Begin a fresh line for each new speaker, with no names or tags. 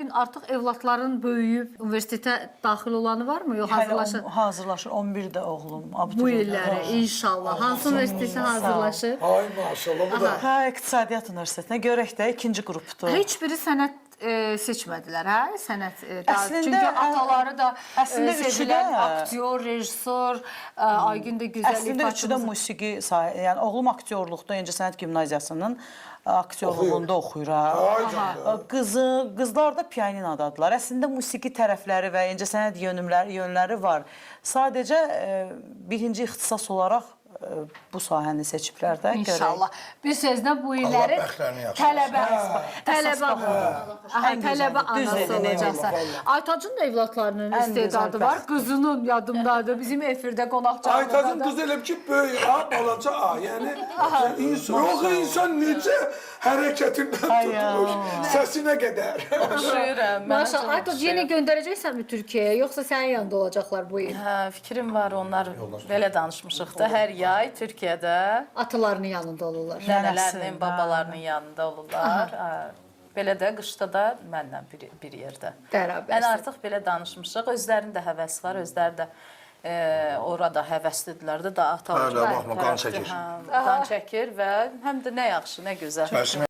gün artıq evlatların böyüyüb universitetə daxil olanı varmı? Yox, hazırlaşır.
Hazırlaşır. 11-də oğlum.
Bu illəri inşallah. Hansı universitetə hazırlaşır?
Ay maşallah bu da.
Hə, İqtisadiyyat Universitetinə görək də ikinci qrupdur.
Heç biri sənət seçmədilər, hə? Sənət.
Əslində,
çünki ataları da
əslində
sevilən
üçü də-
aktyor, rejissor, Aygün də gözəl
Əslində üçü də musiqi sahə, yəni oğlum aktyorluqda İncəsənət Gimnaziyasının aktyorluğunda oxuyur. Qızlar da pianinadadılar. Əslində musiqi tərəfləri və incəsənət yönləri var. Sadəcə birinci ixtisas olaraq bu sahəni seçiblər də.
İnşallah. Bir sözlə bu illəri tələbə anası olacaqsan. Aytacın da evlatlarının istedadı var. Qızının yadımdadır. Bizim efirdə qonaq canlıdadır.
Aytacın qız elə ki, böyük A, balaca A. Yəni, insan necə hərəkətindən tutmuş, səsinə qədər.
Oxuyuram.
Maşallah. Aytac, yenə göndərəcəksənmi Türkiyəyə, yoxsa sənin yanında olacaqlar bu il?
Hə, fikrim var, onlar belə danışmışıq da, hər yay Türkiyədə
Atalarının yanında olurlar.
nənələrinin, babalarının yanında olurlar. Belə də qışda da mənlə bir yerdə.
Bərabər.
Yəni artıq belə danışmışıq. Özlərinin də həvəsi var, özləri də orada həvəslidirlər də, da ata
Hə, baxma, qan çəkir.
Qan çəkir və həm də nə yaxşı, nə gözəl.